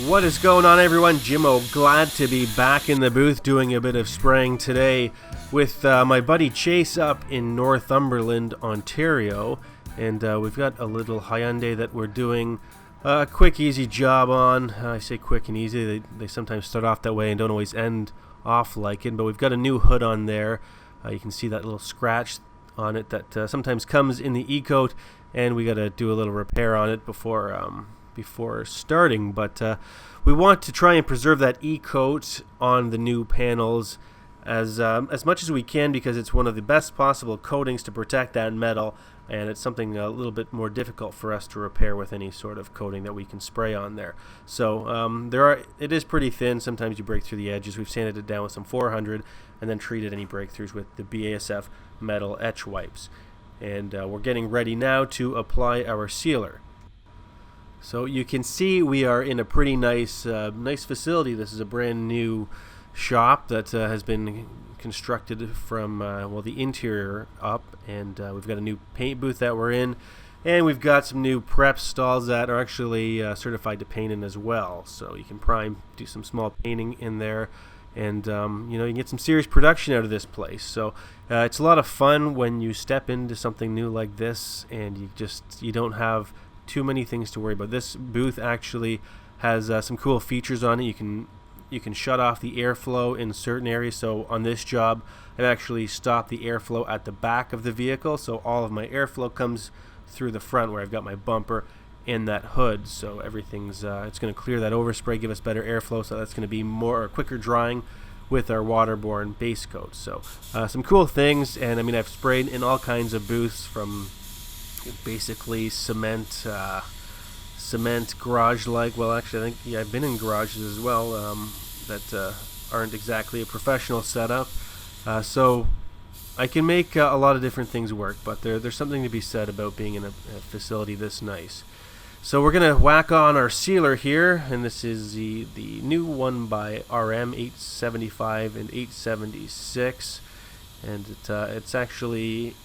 What is going on, everyone? Jimmo, glad to be back in the booth doing a bit of spraying today with my buddy Chase up in Northumberland, Ontario. And we've got a little Hyundai that we're doing a quick, easy job on. I say quick and easy. They sometimes start off that way and don't always end off like it. But we've got a new hood on there. You can see that little scratch on it that sometimes comes in the e-coat. And we got to do a little repair on it before starting, but we want to try and preserve that e-coat on the new panels as much as we can, because it's one of the best possible coatings to protect that metal, and it's something a little bit more difficult for us to repair with any sort of coating that we can spray on there. So it is pretty thin. Sometimes you break through the edges. We've sanded it down with some 400 and then treated any breakthroughs with the BASF metal etch wipes, and we're getting ready now to apply our sealer. So you can see we are in a pretty nice facility. This is a brand new shop that has been constructed from the interior up, and we've got a new paint booth that we're in, and we've got some new prep stalls that are actually certified to paint in as well. So you can do some small painting in there, and you can get some serious production out of this place. So it's a lot of fun when you step into something new like this, and you don't have too many things to worry about. This booth actually has some cool features on it. You can shut off the airflow in certain areas. So on this job, I've actually stopped the airflow at the back of the vehicle, so all of my airflow comes through the front where I've got my bumper and that hood. So everything's it's going to clear that overspray, give us better airflow. So that's going to be quicker drying with our waterborne base coat. So some cool things, and I mean, I've sprayed in all kinds of booths, from basically cement garage like. Well, actually, I think I've been in garages as well that aren't exactly a professional setup. So I can make a lot of different things work, but there's something to be said about being in a facility this nice. So we're gonna whack on our sealer here, and this is the new one by RM 875 and 876, and it's actually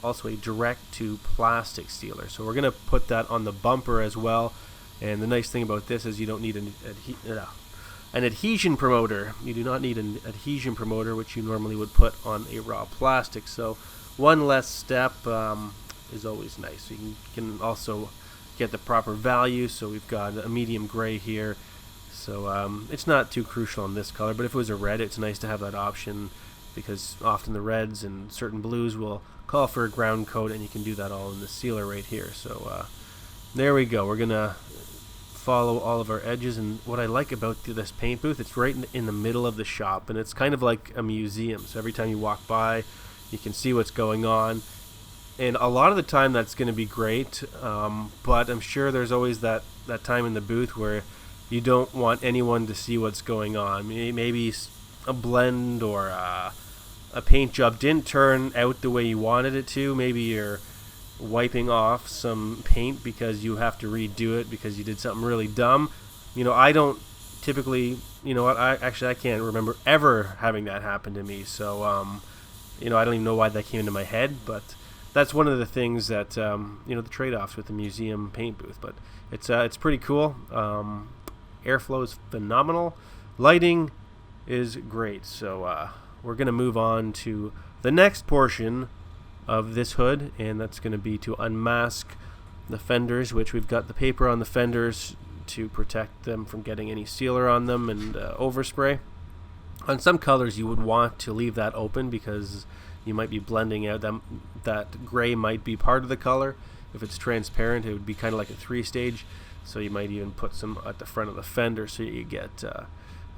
also a direct to plastic sealer. So we're going to put that on the bumper as well, and the nice thing about this is you don't need an adhesion promoter. You do not need an adhesion promoter, which you normally would put on a raw plastic. So one less step is always nice. So you can also get the proper value. So we've got a medium gray here, so it's not too crucial on this color, but if it was a red, it's nice to have that option, because often the reds and certain blues will call for a ground coat, and you can do that all in the sealer right here. So there we go. We're gonna follow all of our edges, and what I like about this paint booth, it's right in the middle of the shop, and it's kind of like a museum. So every time you walk by, you can see what's going on, and a lot of the time that's going to be great, but I'm sure there's always that time in the booth where you don't want anyone to see what's going on. Maybe a blend or a paint job didn't turn out the way you wanted it to. Maybe you're wiping off some paint because you have to redo it because you did something really dumb. I don't typically, I can't remember ever having that happen to me. So, I don't even know why that came into my head, but that's one of the things that, the trade-offs with the museum paint booth. But it's pretty cool. Airflow is phenomenal. Lighting is great. So, we're going to move on to the next portion of this hood, and that's going to be to unmask the fenders, which we've got the paper on the fenders to protect them from getting any sealer on them and overspray. On some colors you would want to leave that open because you might be blending out that gray might be part of the color. If it's transparent, it would be kind of like a 3-stage, so you might even put some at the front of the fender so you get a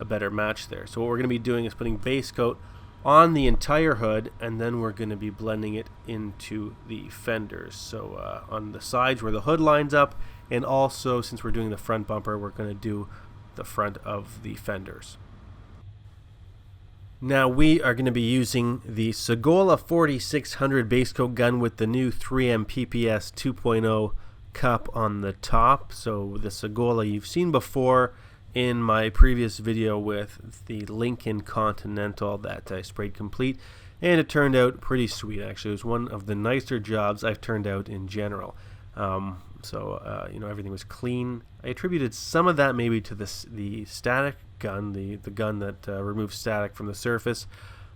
better match there. So what we're going to be doing is putting base coat on the entire hood, and then we're going to be blending it into the fenders. So on the sides where the hood lines up, and also since we're doing the front bumper, we're going to do the front of the fenders. Now we are going to be using the Segola 4600 base coat gun with the new 3M PPS 2.0 cup on the top. So the Segola you've seen before in my previous video with the Lincoln Continental that I sprayed complete, and it turned out pretty sweet. Actually, it was one of the nicer jobs I've turned out in general. Everything was clean. I attributed some of that maybe to the static gun, the gun that removes static from the surface.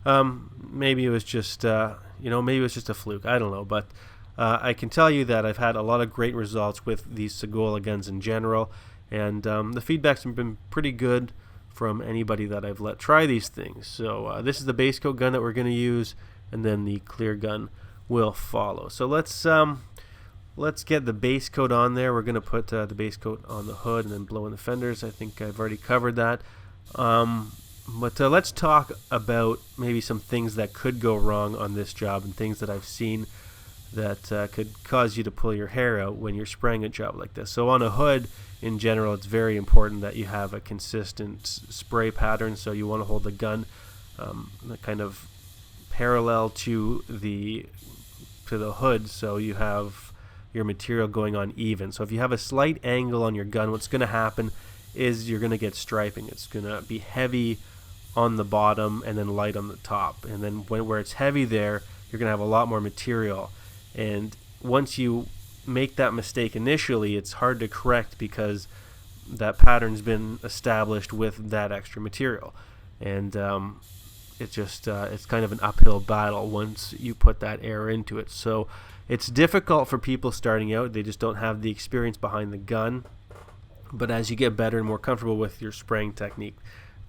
Maybe it was just maybe it was just a fluke. I don't know, but I can tell you that I've had a lot of great results with these Segola guns in general, and the feedback's been pretty good from anybody that I've let try these things. So this is the base coat gun that we're going to use, and then the clear gun will follow. So let's get the base coat on there. We're going to put the base coat on the hood and then blow in the fenders. I think I've already covered that. But let's talk about maybe some things that could go wrong on this job and things that I've seen that could cause you to pull your hair out when you're spraying a job like this. So on a hood, in general, it's very important that you have a consistent spray pattern. So you want to hold the gun kind of parallel to the hood, so you have your material going on even. So if you have a slight angle on your gun, what's going to happen is you're going to get striping. It's going to be heavy on the bottom and then light on the top. And then where it's heavy there, you're going to have a lot more material. And once you make that mistake initially, it's hard to correct because that pattern's been established with that extra material. And it's kind of an uphill battle once you put that air into it. So it's difficult for people starting out. They just don't have the experience behind the gun. But as you get better and more comfortable with your spraying technique,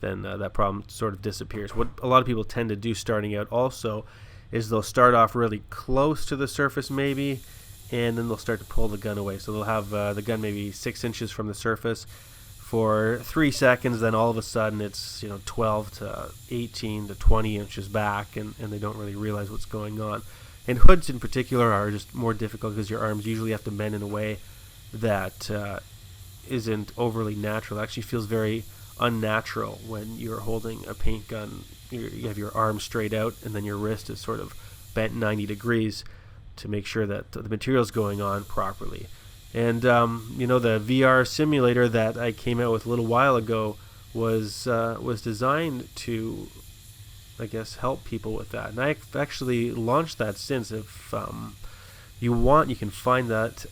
then that problem sort of disappears. What a lot of people tend to do starting out also is they'll start off really close to the surface maybe, and then they'll start to pull the gun away. So they'll have the gun maybe 6 inches from the surface for 3 seconds, then all of a sudden it's 12 to 18 to 20 inches back, and they don't really realize what's going on. And hoods in particular are just more difficult because your arms usually have to bend in a way that isn't overly natural. It actually feels very unnatural when you're holding a paint gun. You have your arm straight out and then your wrist is sort of bent 90 degrees to make sure that the material's going on properly. And the VR simulator that I came out with a little while ago was designed to, I guess, help people with that. And I've actually launched that since. If you want, you can find that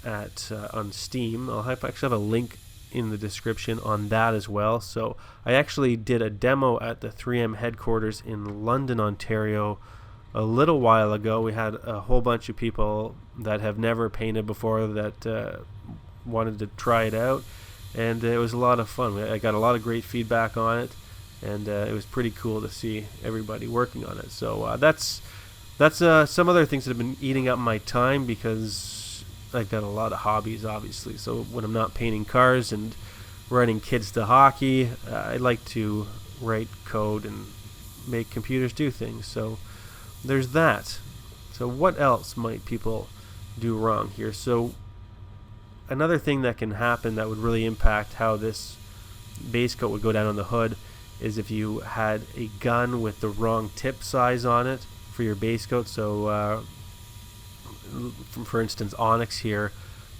on Steam. I'll actually have a link in the description on that as well. So I actually did a demo at the 3M headquarters in London, Ontario a little while ago. We had a whole bunch of people that have never painted before that wanted to try it out, and it was a lot of fun. I got a lot of great feedback on it, and it was pretty cool to see everybody working on it. So that's some other things that have been eating up my time because I've got a lot of hobbies, obviously. So when I'm not painting cars and running kids to hockey, I like to write code and make computers do things. So there's that. So what else might people do wrong here? So another thing that can happen that would really impact how this base coat would go down on the hood is if you had a gun with the wrong tip size on it for your base coat. So for instance, Onyx here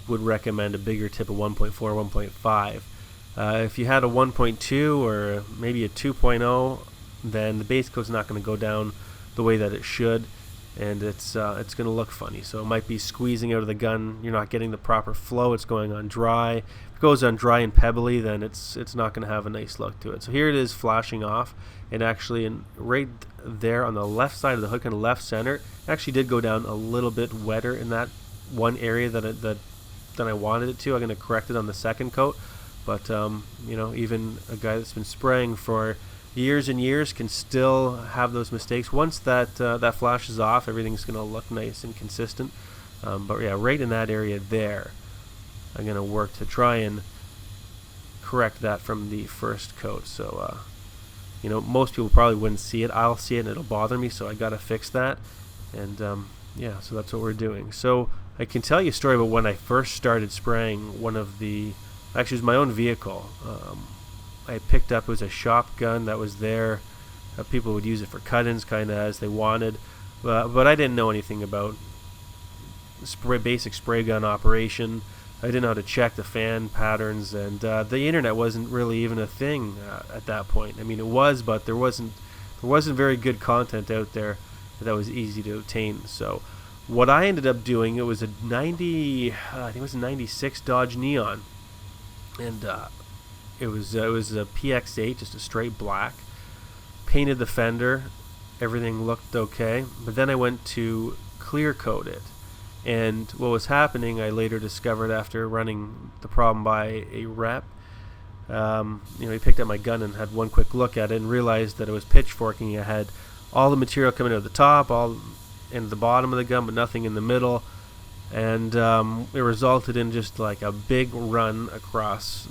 would recommend a bigger tip of 1.4, 1.5. If you had a 1.2 or maybe a 2.0, then the base coat's not going to go down the way that it should, and it's going to look funny. So it might be squeezing out of the gun. You're not getting the proper flow. It's going on dry. If it goes on dry and pebbly, then it's not going to have a nice look to it. So here it is flashing off, and actually right there on the left side of the hood, kind of left center, it actually did go down a little bit wetter in that one area that I wanted it to. I'm going to correct it on the second coat, but even a guy that's been spraying for years and years can still have those mistakes. Once that flashes off, everything's going to look nice and consistent. But yeah, right in that area there, I'm going to work to try and correct that from the first coat. So most people probably wouldn't see it. I'll see it and it'll bother me, so I got to fix that. And yeah, so that's what we're doing. So I can tell you a story about when I first started spraying actually it was my own vehicle. I picked up, it was a shop gun that was there. People would use it for cut-ins kind of as they wanted, but I didn't know anything about basic spray gun operation. I didn't know how to check the fan patterns, and the internet wasn't really even a thing at that point. I mean, it was, but there wasn't very good content out there that was easy to obtain. So what I ended up doing, it was a 90, I think it was a 96 Dodge Neon, and it was a PX8, just a straight black. Painted the fender, everything looked okay, but then I went to clear coat it. And what was happening, I later discovered after running the problem by a rep. He picked up my gun and had one quick look at it and realized that it was pitchforking. I had all the material coming out of the top, all in the bottom of the gun, but nothing in the middle. And it resulted in just like a big run across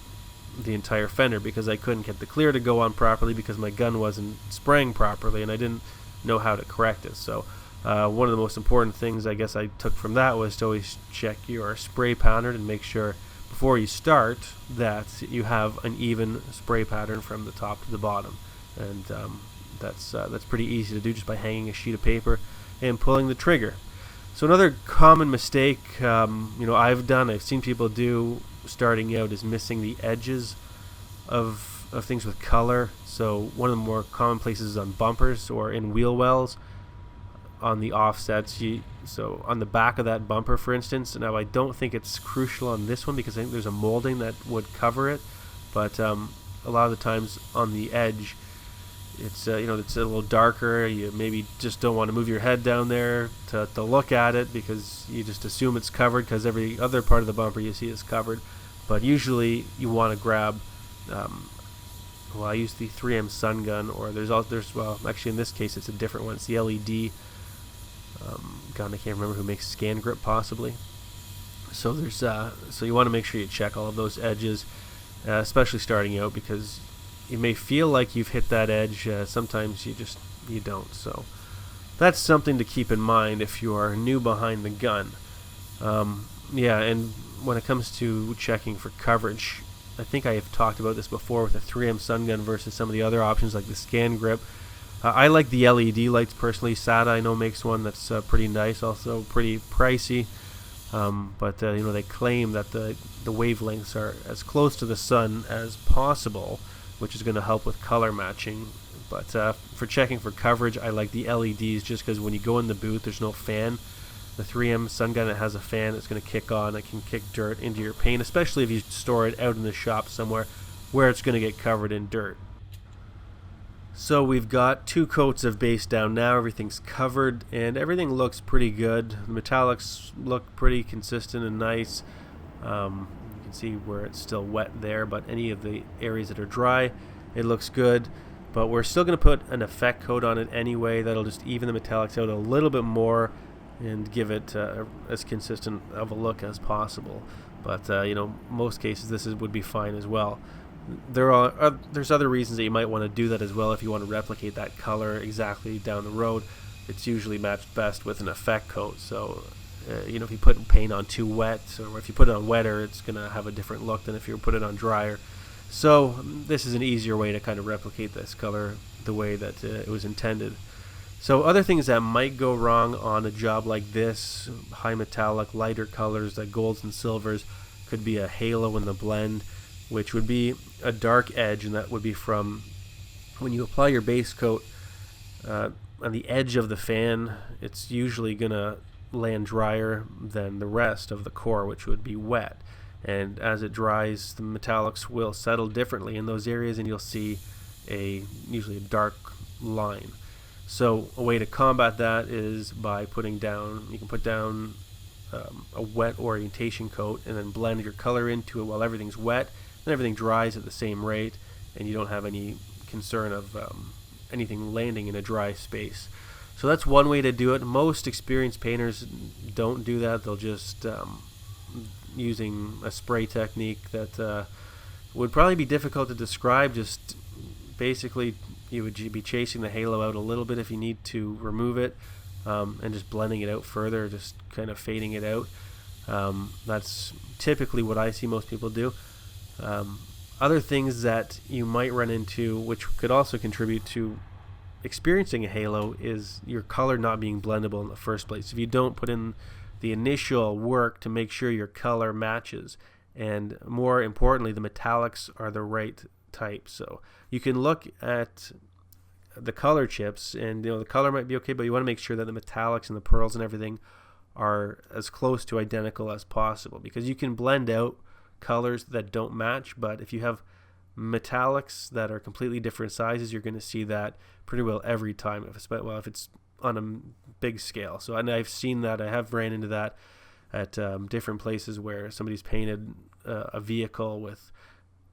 the entire fender because I couldn't get the clear to go on properly because my gun wasn't spraying properly and I didn't know how to correct it. So one of the most important things I guess I took from that was to always check your spray pattern and make sure before you start that you have an even spray pattern from the top to the bottom. And that's pretty easy to do just by hanging a sheet of paper and pulling the trigger. So another common mistake I've seen people do starting out is missing the edges of things with color. So one of the more common places is on bumpers or in wheel wells on the offsets. So on the back of that bumper, for instance. Now I don't think it's crucial on this one because I think there's a molding that would cover it, but a lot of the times on the edge it's it's a little darker. You maybe just don't want to move your head down there to look at it because you just assume it's covered because every other part of the bumper you see is covered. But usually you want to grab I use the 3M Sun Gun, or actually in this case it's a different one. It's the LED gun. I can't remember who makes Scan Grip possibly. So so you want to make sure you check all of those edges, especially starting out, because you may feel like you've hit that edge. Sometimes you don't. So that's something to keep in mind if you are new behind the gun. And when it comes to checking for coverage, I think I have talked about this before with the 3M Sun Gun versus some of the other options like the Scan Grip. I like the LED lights personally. SATA I know makes one that's pretty nice, also pretty pricey. But they claim that the wavelengths are as close to the sun as possible, which is going to help with color matching. But for checking for coverage, I like the LEDs just because when you go in the booth, there's no fan. The 3M Sun Gun, it has a fan. It's going to kick on. It can kick dirt into your paint, especially if you store it out in the shop somewhere where it's going to get covered in dirt. So we've got 2 coats of base down now. Everything's covered and everything looks pretty good. The metallics look pretty consistent and nice. You can see where it's still wet there, but any of the areas that are dry, it looks good. But we're still going to put an effect coat on it anyway. That'll just even the metallics out a little bit more and give it as consistent of a look as possible. But most cases this would be fine as well. There's other reasons that you might want to do that as well. If you want to replicate that color exactly down the road, it's usually matched best with an effect coat. So if you put paint on too wet, or if you put it on wetter, it's going to have a different look than if you put it on drier. So this is an easier way to kind of replicate this color the way that it was intended. So other things that might go wrong on a job like this, high metallic, lighter colors like golds and silvers, could be a halo in the blend, which would be a dark edge, and that would be from when you apply your base coat on the edge of the fan. It's usually going to land drier than the rest of the core, which would be wet. And as it dries, the metallics will settle differently in those areas, and you'll see usually a dark line. So a way to combat that is by you can put down a wet orientation coat and then blend your color into it while everything's wet, and everything dries at the same rate, and you don't have any concern of anything landing in a dry space. So that's one way to do it. Most experienced painters don't do that. They'll just using a spray technique that would probably be difficult to describe. Just basically you would be chasing the halo out a little bit if you need to remove it, and just blending it out further, just kind of fading it out. That's typically what I see most people do. Other things that you might run into, which could also contribute to experiencing a halo, is your color not being blendable in the first place. If you don't put in the initial work to make sure your color matches, and more importantly, the metallics are the right type. So you can look at the color chips, and the color might be okay, but you want to make sure that the metallics and the pearls and everything are as close to identical as possible, because you can blend out colors that don't match, but if you have metallics that are completely different sizes, you're going to see that pretty well every time, if it's on a big scale. So I've seen that. I have ran into that at different places where somebody's painted a vehicle with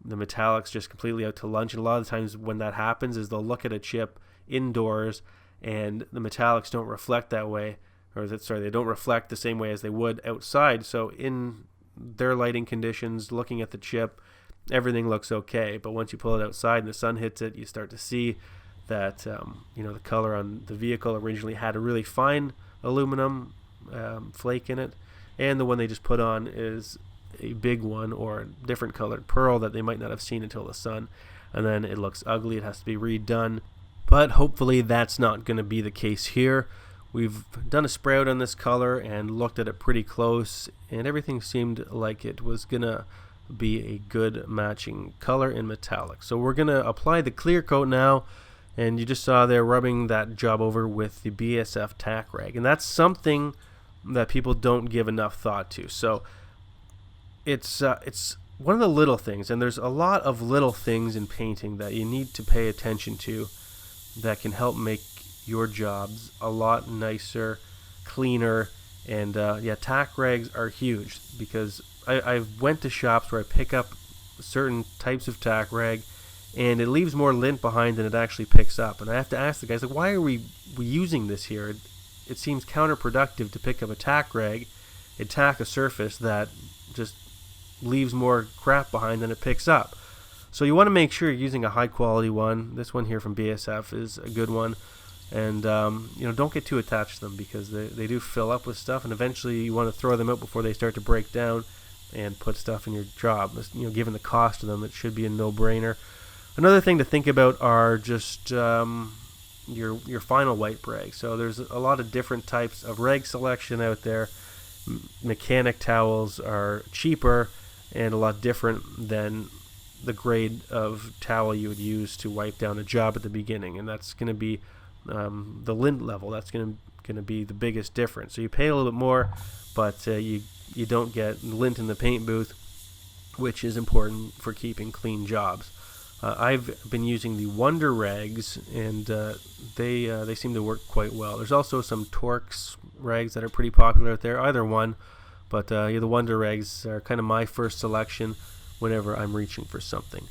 the metallics just completely out to lunch, and a lot of the times when that happens is they'll look at a chip indoors and the metallics don't reflect that way, they don't reflect the same way as they would outside. So in their lighting conditions, looking at the chip, everything looks okay, but once you pull it outside and the sun hits it, you start to see that the color on the vehicle originally had a really fine aluminum flake in it, and the one they just put on is a big one or a different colored pearl that they might not have seen until the sun, and then it looks ugly. It has to be redone, but hopefully that's not going to be the case here. We've done a spray out on this color and looked at it pretty close, and everything seemed like it was going to be a good matching color in metallic. So we're going to apply the clear coat now, and you just saw there rubbing that job over with the BSF tack rag, and that's something that people don't give enough thought to. So it's one of the little things, and there's a lot of little things in painting that you need to pay attention to that can help make your jobs a lot nicer, cleaner, and tack rags are huge, because I went to shops where I pick up certain types of tack rag and it leaves more lint behind than it actually picks up, and I have to ask the guys, like, why are we using this here? It seems counterproductive to pick up a tack rag and tack a surface that just leaves more crap behind than it picks up. So you want to make sure you're using a high quality one. This one here from BSF is a good one, and don't get too attached to them, because they do fill up with stuff, and eventually you want to throw them out before they start to break down and put stuff in your job. Given the cost of them, it should be a no-brainer. Another thing to think about are just your final wipe rag. So there's a lot of different types of rag selection out there. Mechanic towels are cheaper and a lot different than the grade of towel you would use to wipe down a job at the beginning, and that's going to be the lint level. That's going to be the biggest difference. So you pay a little bit more, but you don't get lint in the paint booth, which is important for keeping clean jobs. I've been using the Wonder rags, and they seem to work quite well. There's also some Torx rags that are pretty popular out there, either one, but the Wonder rags are kind of my first selection whenever I'm reaching for something.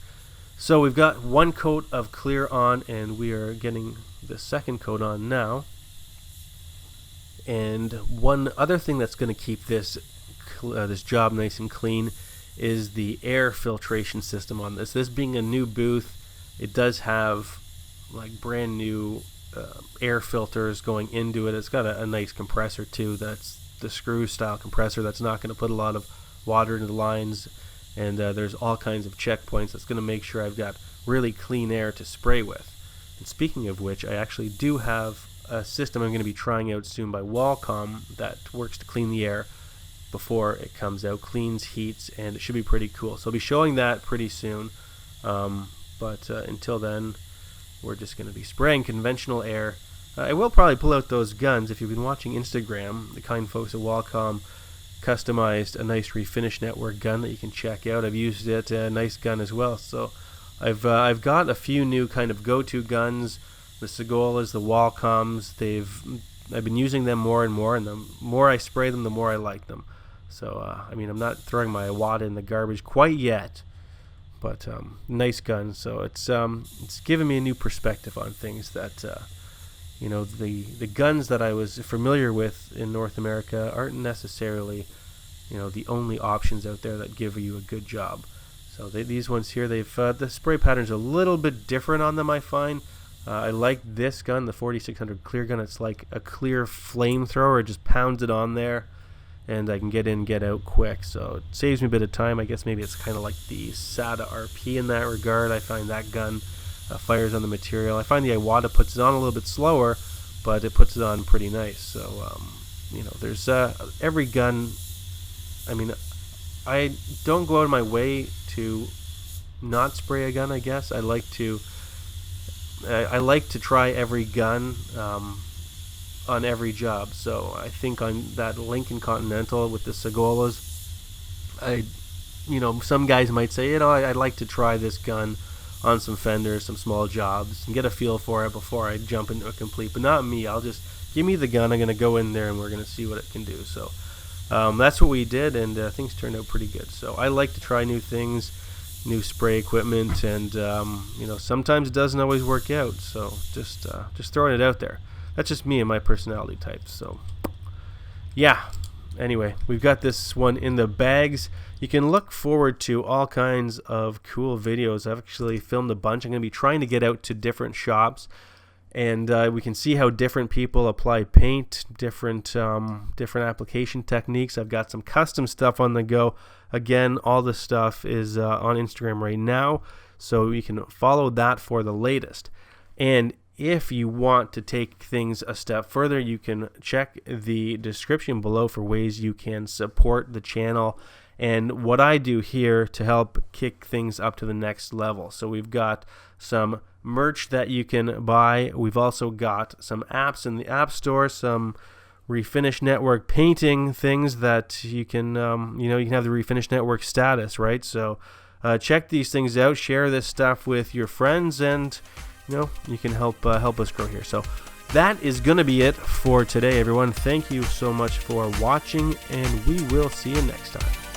So we've got one coat of clear on, and we are getting the second coat on now. And one other thing that's going to keep this job nice and clean is the air filtration system on this. This being a new booth, it does have like brand new air filters going into it. It's got a nice compressor too. That's the screw style compressor that's not going to put a lot of water into the lines, and there's all kinds of checkpoints that's going to make sure I've got really clean air to spray with. And speaking of which, I actually do have a system I'm going to be trying out soon by Wacom that works to clean the air before it comes out, cleans, heats, and it should be pretty cool. So I'll be showing that pretty soon, but until then, we're just going to be spraying conventional air. I will probably pull out those guns. If you've been watching Instagram, the kind folks at Wacom customized a nice Refinish network gun that you can check out. I've used it, a nice gun as well. So I've got a few new kind of go-to guns. The Segolas, the Wacoms, I've been using them more and more, and the more I spray them, the more I like them. So, I'm not throwing my wad in the garbage quite yet, but nice gun. So it's given me a new perspective on things that, the guns that I was familiar with in North America aren't necessarily, the only options out there that give you a good job. So these ones here, the spray pattern's a little bit different on them, I find. I like this gun, the 4600 clear gun. It's like a clear flamethrower. It just pounds it on there, and I can get in, get out quick. So it saves me a bit of time. I guess maybe it's kind of like the SATA RP in that regard. I find that gun fires on the material. I find the Iwata puts it on a little bit slower, but it puts it on pretty nice. So there's every gun. I mean, I don't go out of my way to not spray a gun. I guess I like to try every gun on every job. So I think on that Lincoln Continental with the Segolas, some guys might say, I'd like to try this gun on some fenders, some small jobs, and get a feel for it before I jump into a complete. But not me. I'll just give me the gun. I'm going to go in there and we're going to see what it can do. So that's what we did, and things turned out pretty good. So I like to try new things, new spray equipment, and sometimes it doesn't always work out. So just throwing it out there. That's just me and my personality type. So yeah. Anyway, we've got this one in the bags. You can look forward to all kinds of cool videos. I've actually filmed a bunch. I'm going to be trying to get out to different shops, and we can see how different people apply paint, different application techniques. I've got some custom stuff on the go. Again, all the stuff is on Instagram right now, so you can follow that for the latest. And if you want to take things a step further, you can check the description below for ways you can support the channel and what I do here to help kick things up to the next level. So we've got some merch that you can buy. We've also got some apps in the App Store, some Refinish Network painting things that you can, you can have the Refinish Network status, right? So check these things out, share this stuff with your friends, and you can help us grow here. So that is going to be it for today, everyone. Thank you so much for watching, and we will see you next time.